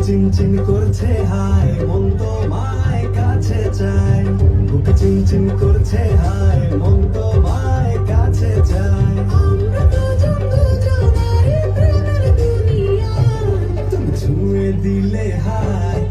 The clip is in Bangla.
চিনচিন করছে হায়, মন তোমায় কাছে চায়। বুক চিনচিন করছে হায়, মন তোমায় কাছে চায়। আমরা দুজন দুজনার প্রেমের দুনিয়ায়। তুমি ছুঁয়ে দিলে হায়,